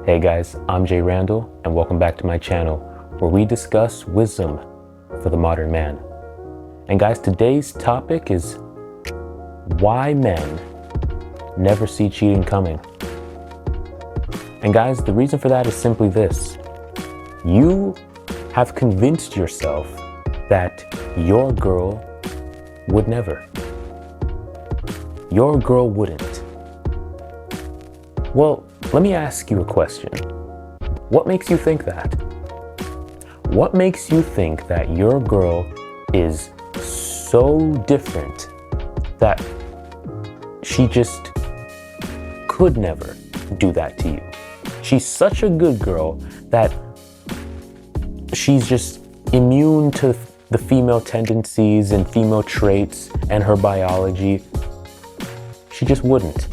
Hey guys, I'm Jay Randall, and welcome back to my channel, where we discuss wisdom for the modern man. And guys, today's topic is why men never see cheating coming. And guys, the reason for that is simply this. You have convinced yourself that your girl would never. Your girl wouldn't. Well, let me ask you a question. What makes you think that? What makes you think that your girl is so different that she just could never do that to you? She's such a good girl that she's just immune to the female tendencies and female traits and her biology. She just wouldn't.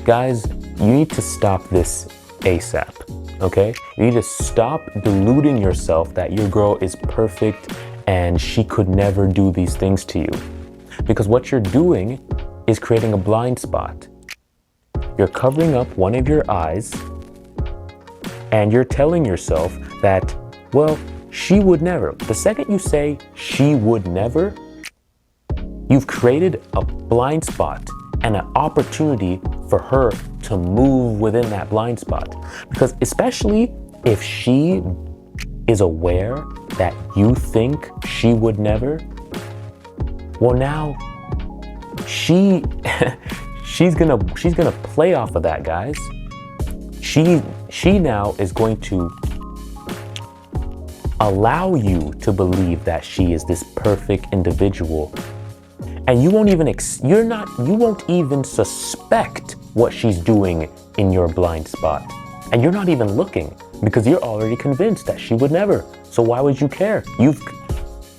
Guys, you need to stop this ASAP, okay? You need to stop deluding yourself that your girl is perfect and she could never do these things to you. Because what you're doing is creating a blind spot. You're covering up one of your eyes and you're telling yourself that, well, she would never. The second you say she would never, you've created a blind spot and an opportunity for her to move within that blind spot. Because especially if she is aware that you think she would never, well now she's gonna play off of that, guys. She now is going to allow you to believe that she is this perfect individual. And you won't even suspect what she's doing in your blind spot. And you're not even looking because you're already convinced that she would never. So why would you care?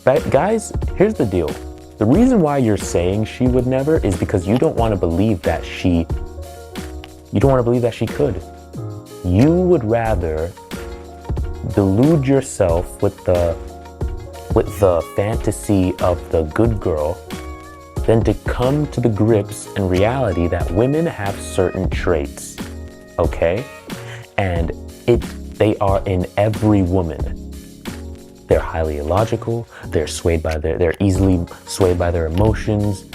Guys, here's the deal. The reason why you're saying she would never is because you don't want to believe that she could. You would rather delude yourself with the fantasy of the good girl than to come to the grips and reality that women have certain traits, okay? And they are in every woman. They're highly illogical, they're easily swayed by their emotions,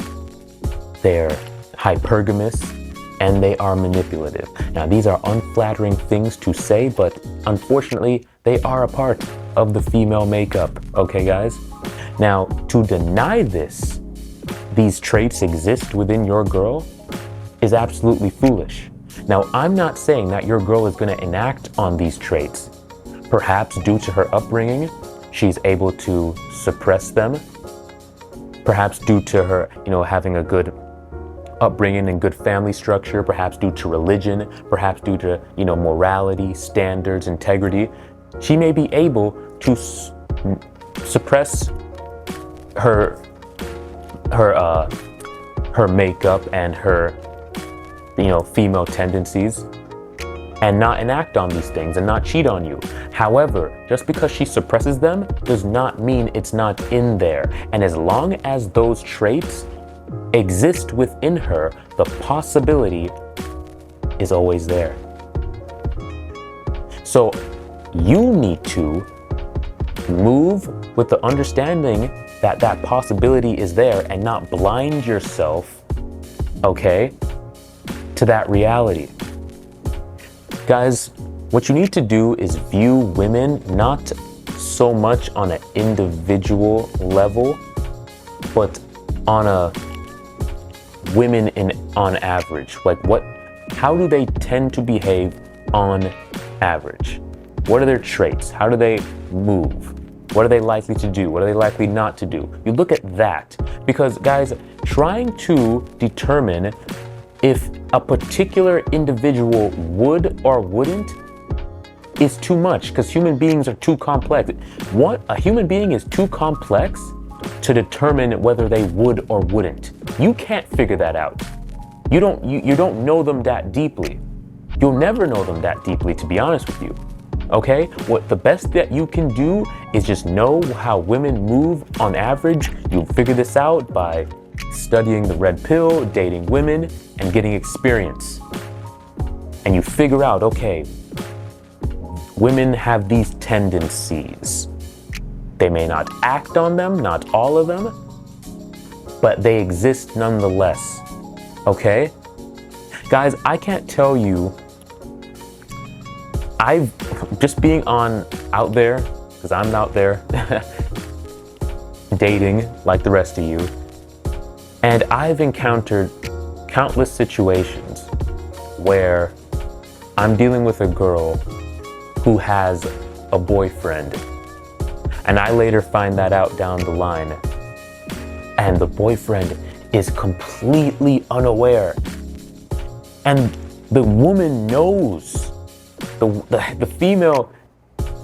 they're hypergamous, and they are manipulative. Now, these are unflattering things to say, but unfortunately, they are a part of the female makeup, okay, guys? Now, to deny these traits exist within your girl is absolutely foolish. Now, I'm not saying that your girl is going to enact on these traits. Perhaps due to her upbringing, she's able to suppress them. Perhaps due to her, having a good upbringing and good family structure, perhaps due to religion, perhaps due to, morality, standards, integrity, she may be able to suppress her makeup and her, female tendencies and not enact on these things and not cheat on you. However, just because she suppresses them does not mean it's not in there. And as long as those traits exist within her, the possibility is always there. So you need to move with the understanding that that possibility is there and not blind yourself, okay, to that reality. Guys, what you need to do is view women not so much on an individual level, but on a women on average. Like how do they tend to behave on average? What are their traits? How do they move? What are they likely to do? What are they likely not to do? You look at that because, guys, trying to determine if a particular individual would or wouldn't is too much because human beings are too complex. A human being is too complex to determine whether they would or wouldn't. You can't figure that out. You don't know them that deeply. You'll never know them that deeply, to be honest with you. Okay? What the best that you can do is just know how women move on average. You'll figure this out by studying the red pill, dating women, and getting experience. and you figure out, okay, women have these tendencies. They may not act on them, not all of them, but they exist nonetheless, okay? Guys, I can't tell you, I've just being out there, because I'm out there dating like the rest of you, and I've encountered countless situations where I'm dealing with a girl who has a boyfriend, and I later find that out down the line, and the boyfriend is completely unaware, and the woman knows, the female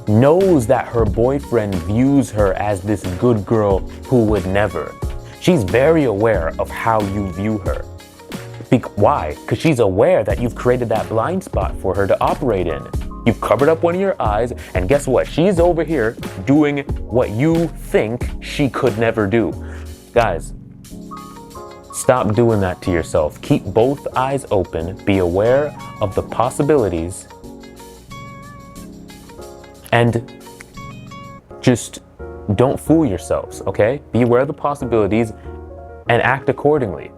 knows that her boyfriend views her as this good girl who would never. She's very aware of how you view her. Why? Because she's aware that you've created that blind spot for her to operate in. You've covered up one of your eyes, and guess what? She's over here doing what you think she could never do. Guys, stop doing that to yourself. Keep both eyes open. Be aware of the possibilities. And just don't fool yourselves, okay? Be aware of the possibilities and act accordingly.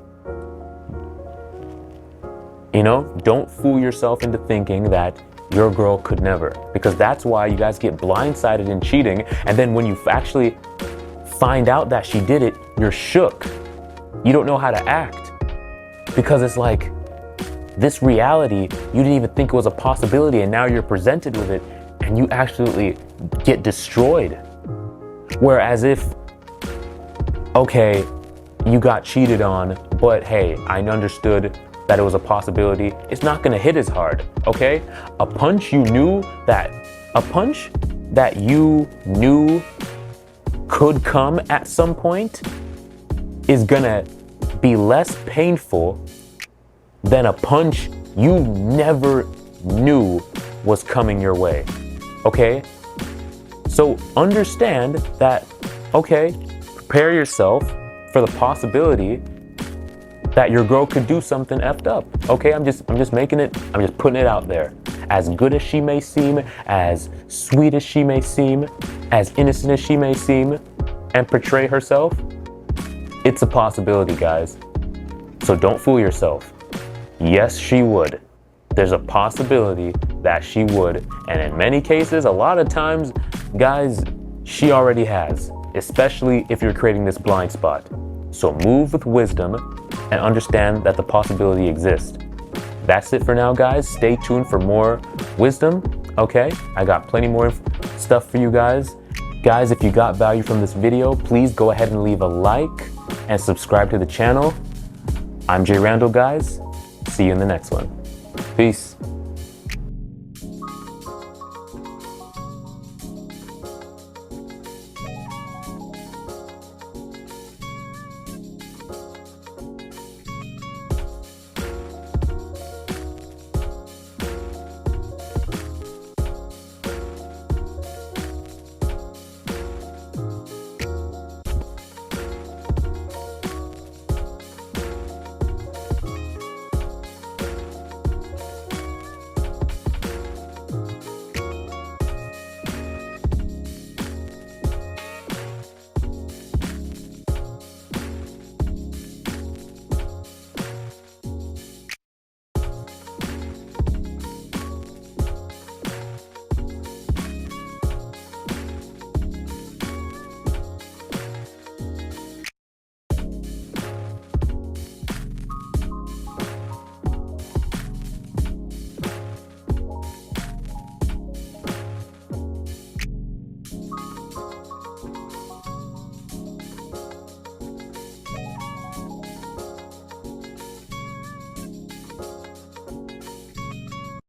You know, don't fool yourself into thinking that your girl could never, because that's why you guys get blindsided in cheating, and then when you actually find out that she did it, you're shook. You don't know how to act, because it's like this reality, you didn't even think it was a possibility, and now you're presented with it, and you absolutely get destroyed. Whereas if, okay, you got cheated on, but hey, I understood that it was a possibility, it's not gonna hit as hard, okay? A punch that you knew could come at some point is gonna be less painful than a punch you never knew was coming your way, okay? So understand that, okay, prepare yourself for the possibility that your girl could do something effed up. Okay, I'm just putting it out there. As good as she may seem, as sweet as she may seem, as innocent as she may seem, and portray herself, it's a possibility, guys. So don't fool yourself. Yes, she would. There's a possibility that she would, and in many cases, a lot of times, guys, she already has, especially if you're creating this blind spot. So move with wisdom and understand that the possibility exists. That's it for now, guys. Stay tuned for more wisdom, okay? I got plenty more stuff for you guys. Guys, if you got value from this video, please go ahead and leave a like and subscribe to the channel. I'm Jay Randall, guys. See you in the next one. Peace.